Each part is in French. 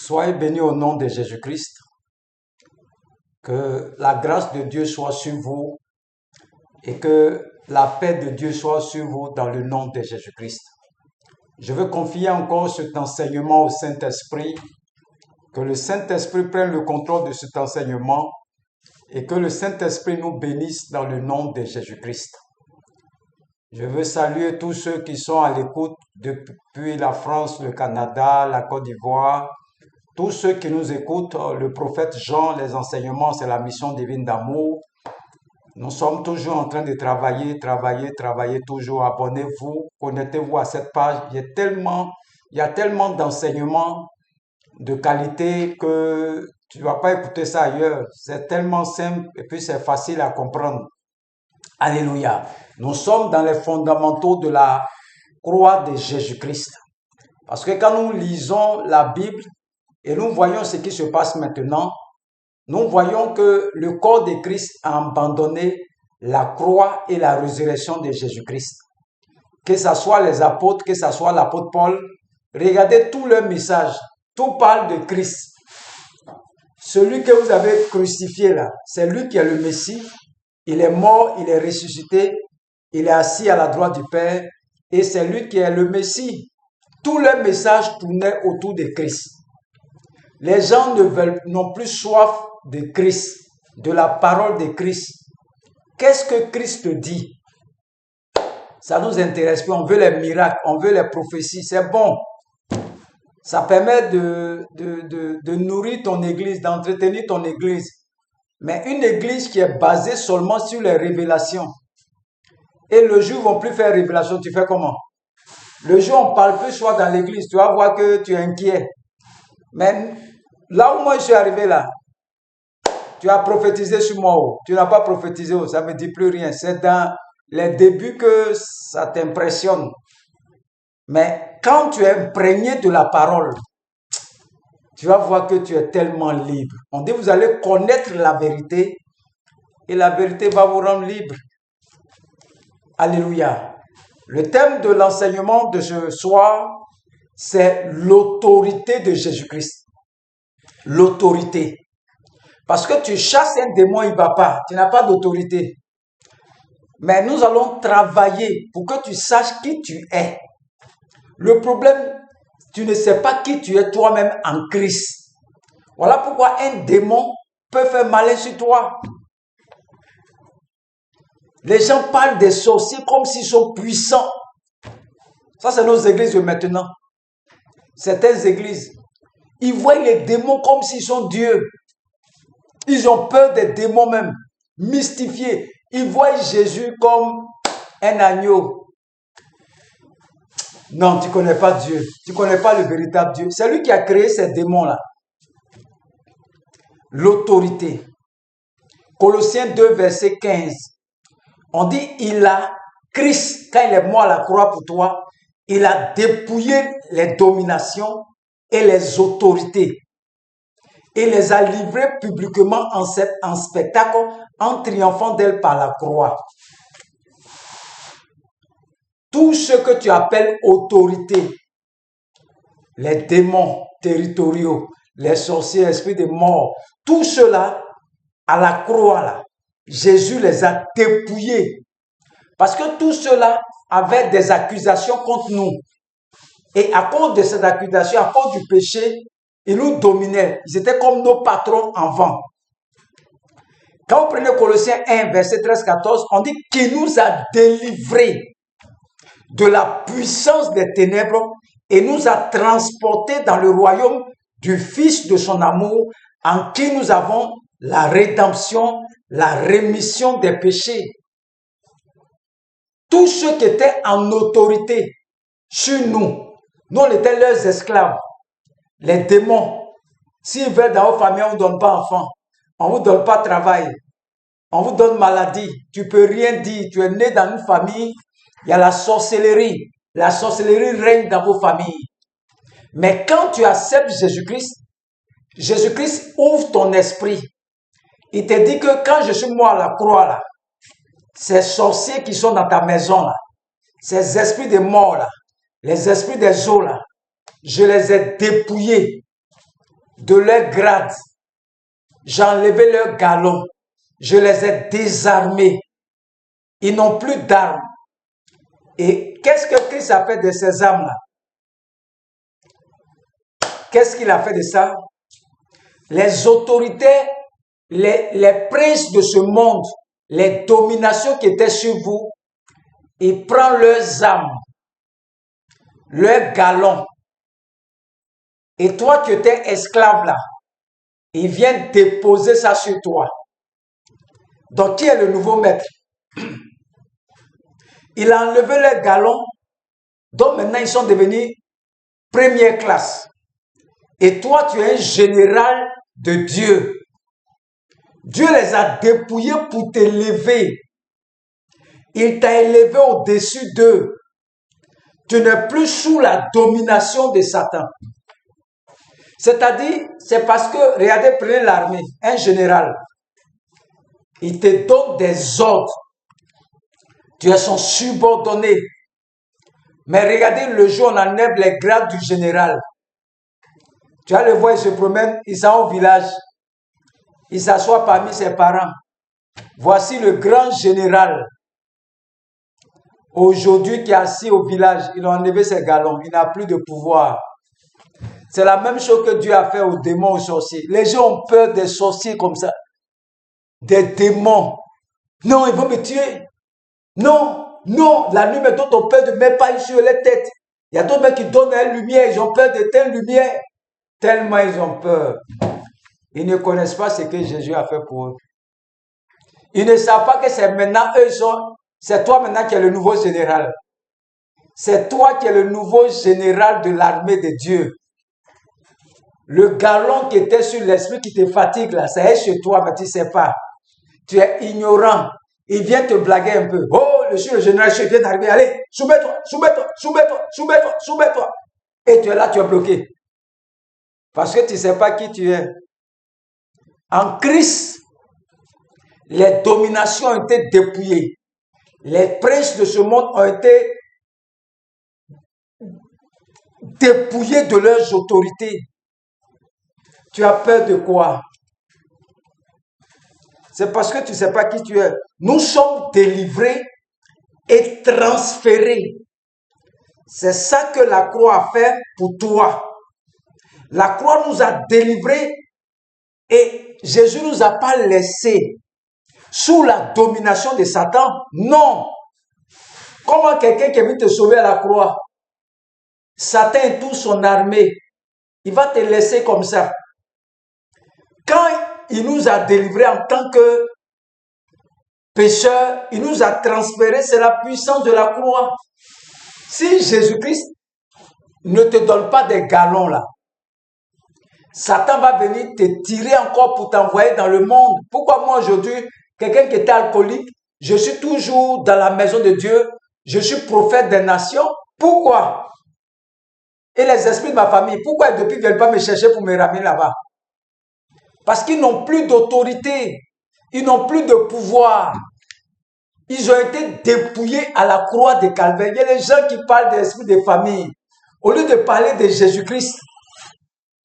Soyez bénis au nom de Jésus-Christ. Que la grâce de Dieu soit sur vous et que la paix de Dieu soit sur vous dans le nom de Jésus-Christ. Je veux confier encore cet enseignement au Saint-Esprit, que le Saint-Esprit prenne le contrôle de cet enseignement et que le Saint-Esprit nous bénisse dans le nom de Jésus-Christ. Je veux saluer tous ceux qui sont à l'écoute depuis la France, le Canada, la Côte d'Ivoire, tous ceux qui nous écoutent, le prophète Jean, les enseignements, c'est la mission divine d'amour. Nous sommes toujours en train de travailler toujours. Abonnez-vous, connectez-vous à cette page. Il y a tellement d'enseignements de qualité que tu ne vas pas écouter ça ailleurs. C'est tellement simple et puis c'est facile à comprendre. Alléluia. Nous sommes dans les fondamentaux de la croix de Jésus-Christ. Parce que quand nous lisons la Bible et nous voyons ce qui se passe maintenant, nous voyons que le corps de Christ a abandonné la croix et la résurrection de Jésus-Christ. Que ce soit les apôtres, que ce soit l'apôtre Paul, regardez tout leur message. Tout parle de Christ. Celui que vous avez crucifié là, c'est lui qui est le Messie. Il est mort, il est ressuscité, il est assis à la droite du Père et c'est lui qui est le Messie. Tout leur message tournait autour de Christ. Les gens n'ont plus soif de Christ, de la parole de Christ. Qu'est-ce que Christ dit? Ça nous intéresse plus. On veut les miracles, on veut les prophéties. C'est bon. Ça permet de nourrir ton église, d'entretenir ton église. Mais une église qui est basée seulement sur les révélations. Et le jour où on ne vont plus faire révélation, tu fais comment? Le jour où on ne parle plus, soit dans l'église, tu vas voir que tu es inquiet. Mais là où moi je suis arrivé là, tu as prophétisé sur moi, tu n'as pas prophétisé, ça ne me dit plus rien. C'est dans les débuts que ça t'impressionne. Mais quand tu es imprégné de la parole, tu vas voir que tu es tellement libre. On dit, vous allez connaître la vérité et la vérité va vous rendre libre. Alléluia. Le thème de l'enseignement de ce soir, c'est l'autorité de Jésus-Christ. L'autorité. Parce que tu chasses un démon, il ne va pas. Tu n'as pas d'autorité. Mais nous allons travailler pour que tu saches qui tu es. Le problème, tu ne sais pas qui tu es toi-même en Christ. Voilà pourquoi un démon peut faire malin sur toi. Les gens parlent des sorciers comme s'ils sont puissants. Ça, c'est nos églises de maintenant. Certaines églises, ils voient les démons comme s'ils sont Dieu. Ils ont peur des démons même, mystifiés. Ils voient Jésus comme un agneau. Non, tu ne connais pas Dieu. Tu ne connais pas le véritable Dieu. C'est lui qui a créé ces démons-là. L'autorité. Colossiens 2, verset 15. On dit, Christ, quand il est mort à la croix pour toi, il a dépouillé les dominations et les autorités. Et les a livrées publiquement en spectacle, en triomphant d'elles par la croix. Tout ce que tu appelles autorité, les démons territoriaux, les sorciers, esprits de mort, tout cela, à la croix, là, Jésus les a dépouillés. Parce que tout cela avait des accusations contre nous. Et à cause de ces accusations, à cause du péché, ils nous dominaient. Ils étaient comme nos patrons avant. Quand vous prenez Colossiens 1, verset 13-14, on dit qu'il nous a délivrés de la puissance des ténèbres et nous a transportés dans le royaume du Fils de son amour, en qui nous avons la rédemption, la rémission des péchés. Tous ceux qui étaient en autorité sur nous, nous on était leurs esclaves. Les démons, s'ils veulent dans vos familles, on ne vous donne pas enfant, on ne vous donne pas travail, on vous donne maladie, tu ne peux rien dire, tu es né dans une famille, il y a la sorcellerie règne dans vos familles. Mais quand tu acceptes Jésus-Christ, Jésus-Christ ouvre ton esprit. Il te dit que quand je suis mort à la croix, là, ces sorciers qui sont dans ta maison, là, ces esprits de mort, là, les esprits des eaux, là, je les ai dépouillés. de leur grade. J'ai enlevé leurs galons. Je les ai désarmés. Ils n'ont plus d'armes. Et qu'est-ce que Christ a fait de ces armes-là? Qu'est-ce qu'il a fait de ça? Les autorités, les princes de ce monde, les dominations qui étaient sur vous, ils prennent leurs armes, leurs galons. Et toi qui étais esclave là, ils viennent déposer ça sur toi. Donc, qui est le nouveau maître? Il a enlevé leurs galons, donc maintenant ils sont devenus première classe. Et toi, tu es un général de Dieu. Dieu les a dépouillés pour t'élever. Il t'a élevé au-dessus d'eux. Tu n'es plus sous la domination de Satan. C'est-à-dire, c'est parce que, regardez, prenez l'armée, un général. Il te donne des ordres. Tu es son subordonné. Mais regardez, le jour où on enlève les grades du général. Tu vas le voir, il se promène, il s'en va au village. Il s'assoit parmi ses parents. Voici le grand général. Aujourd'hui, qui est assis au village, il a enlevé ses galons. Il n'a plus de pouvoir. C'est la même chose que Dieu a fait aux démons, aux sorciers. Les gens ont peur des sorciers comme ça. Des démons. Non, ils vont me tuer. Non, non, la nuit, mais d'autres ont peur de mettre pas sur les têtes. Il y a d'autres qui donnent une lumière, ils ont peur de telle lumière. Tellement ils ont peur. Ils ne connaissent pas ce que Jésus a fait pour eux. Ils ne savent pas que c'est maintenant, c'est toi maintenant qui es le nouveau général. C'est toi qui es le nouveau général de l'armée de Dieu. Le galon qui était sur l'esprit qui te fatigue là, ça est chez toi, mais tu ne sais pas. Tu es ignorant. Il vient te blaguer un peu. Oh, je suis le général, je viens d'arriver. Allez, soumets-toi, soumets-toi, soumets-toi, soumets-toi, soumets-toi. Et tu es là, tu es bloqué. Parce que tu ne sais pas qui tu es. En Christ, les dominations ont été dépouillées. Les princes de ce monde ont été dépouillés de leurs autorités. Tu as peur de quoi? C'est parce que tu ne sais pas qui tu es. Nous sommes délivrés et transférés. C'est ça que la croix a fait pour toi. La croix nous a délivrés et Jésus ne nous a pas laissés sous la domination de Satan. Non. Comment quelqu'un qui est venu te sauver à la croix, Satan et toute son armée, il va te laisser comme ça. Quand il nous a délivrés en tant que pécheurs, il nous a transférés, c'est la puissance de la croix. Si Jésus-Christ ne te donne pas des galons là, Satan va venir te tirer encore pour t'envoyer dans le monde. Pourquoi moi aujourd'hui, quelqu'un qui était alcoolique, je suis toujours dans la maison de Dieu, je suis prophète des nations. Pourquoi? Et les esprits de ma famille, pourquoi depuis ils ne viennent pas me chercher pour me ramener là-bas? Parce qu'ils n'ont plus d'autorité, ils n'ont plus de pouvoir. Ils ont été dépouillés à la croix de Calvaire. Il y a des gens qui parlent des esprits de famille. Au lieu de parler de Jésus-Christ,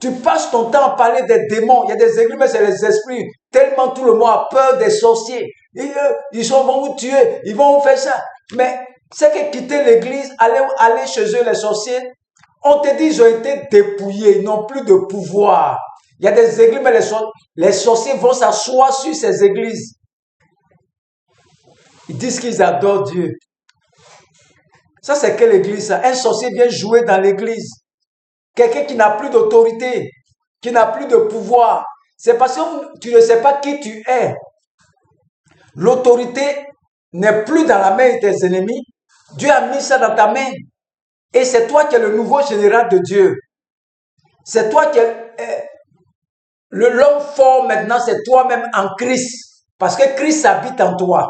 tu passes ton temps à parler des démons. Il y a des églises, mais c'est les esprits. Tellement tout le monde a peur des sorciers. Ils vont vous tuer, ils vont vous faire ça. Mais c'est que quitter l'église, aller chez eux, les sorciers, on te dit ils ont été dépouillés, ils n'ont plus de pouvoir. Il y a des églises, mais les sorciers vont s'asseoir sur ces églises. Ils disent qu'ils adorent Dieu. Ça, c'est quelle église ça? Un sorcier vient jouer dans l'église. Quelqu'un qui n'a plus d'autorité, qui n'a plus de pouvoir. C'est parce que tu ne sais pas qui tu es. L'autorité n'est plus dans la main de tes ennemis. Dieu a mis ça dans ta main. Et c'est toi qui es le nouveau général de Dieu. C'est toi qui es l'homme fort maintenant, c'est toi-même en Christ. Parce que Christ habite en toi.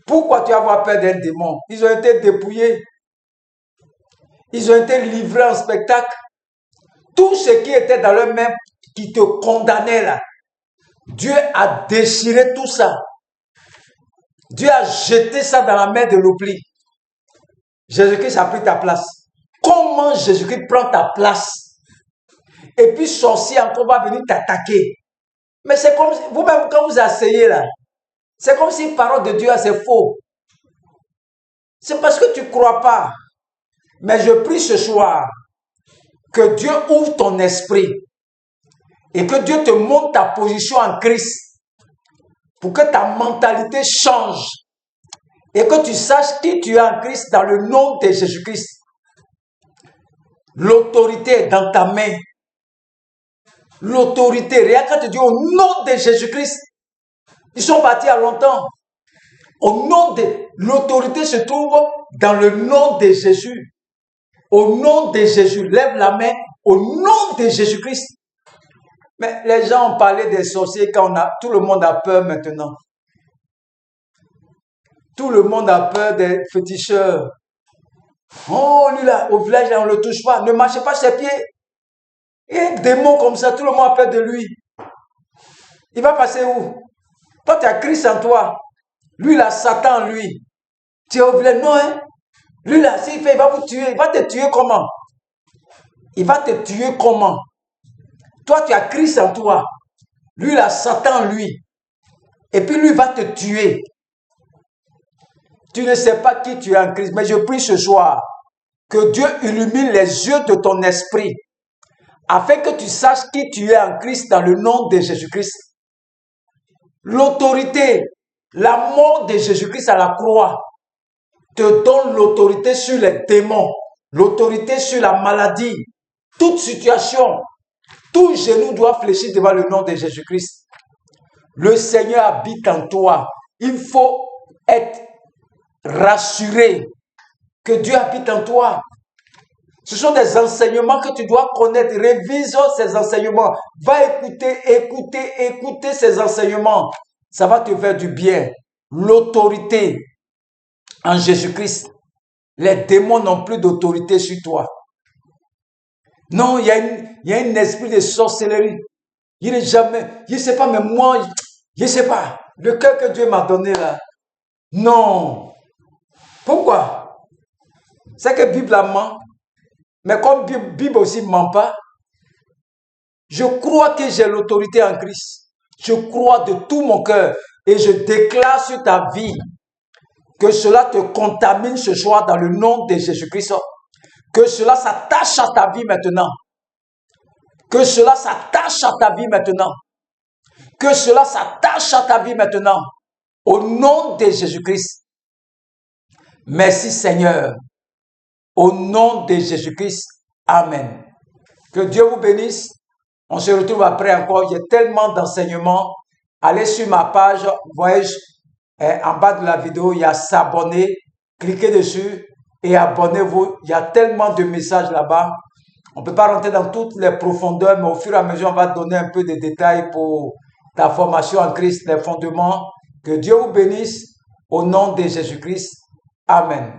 Pourquoi tu vas avoir peur d'un démon? Ils ont été dépouillés. Ils ont été livrés en spectacle. Tout ce qui était dans leurs mains, qui te condamnait là, Dieu a déchiré tout ça. Dieu a jeté ça dans la main de l'oubli. Jésus-Christ a pris ta place. Comment Jésus-Christ prend ta place? Et puis sorcier encore va venir t'attaquer. Mais c'est comme vous-même quand vous asseyez là. C'est comme si parole de Dieu, c'est faux. C'est parce que tu ne crois pas. Mais je prie ce soir que Dieu ouvre ton esprit et que Dieu te montre ta position en Christ pour que ta mentalité change et que tu saches qui tu es en Christ dans le nom de Jésus-Christ. L'autorité est dans ta main. L'autorité, rien quand tu dis au nom de Jésus-Christ, ils sont partis à longtemps. Au nom de l'autorité se trouve dans le nom de Jésus. Au nom de Jésus, lève la main au nom de Jésus-Christ. Mais les gens ont parlé des sorciers quand tout le monde a peur maintenant. Tout le monde a peur des féticheurs. Oh, lui là, au village, on ne le touche pas. Ne marchez pas ses pieds. Et un démon comme ça, tout le monde a peur de lui. Il va passer où? Toi, tu as Christ en toi. Lui là, Satan en lui. Tu es au village, non, hein? Lui là, s'il fait, il va vous tuer. Il va te tuer comment? Il va te tuer comment? Toi, tu as Christ en toi. Lui là, Satan en lui. Et puis lui va te tuer. Tu ne sais pas qui tu es en Christ. Mais je prie ce soir que Dieu illumine les yeux de ton esprit afin que tu saches qui tu es en Christ dans le nom de Jésus-Christ. L'autorité, la mort de Jésus-Christ à la croix te donne l'autorité sur les démons, l'autorité sur la maladie, toute situation, tout genou doit fléchir devant le nom de Jésus-Christ. Le Seigneur habite en toi. Il faut être rassuré que Dieu habite en toi. Ce sont des enseignements que tu dois connaître. Révisons ces enseignements. Va écouter ces enseignements. Ça va te faire du bien. L'autorité en Jésus-Christ. Les démons n'ont plus d'autorité sur toi. Non, il y a un esprit de sorcellerie. Il n'est jamais, je ne sais pas, mais moi, je ne sais pas. Le cœur que Dieu m'a donné là. Non. Pourquoi? C'est que la Bible ment. Mais comme la Bible aussi ne ment pas, je crois que j'ai l'autorité en Christ. Je crois de tout mon cœur et je déclare sur ta vie que cela te contamine ce soir dans le nom de Jésus-Christ. Que cela s'attache à ta vie maintenant. Que cela s'attache à ta vie maintenant. Que cela s'attache à ta vie maintenant. Au nom de Jésus-Christ. Merci Seigneur. Au nom de Jésus-Christ. Amen. Que Dieu vous bénisse. On se retrouve après encore. Il y a tellement d'enseignements. Allez sur ma page. Voyez, en bas de la vidéo, il y a s'abonner. Cliquez dessus et abonnez-vous. Il y a tellement de messages là-bas. On ne peut pas rentrer dans toutes les profondeurs, mais au fur et à mesure, on va donner un peu de détails pour ta formation en Christ, les fondements. Que Dieu vous bénisse au nom de Jésus-Christ. Amen.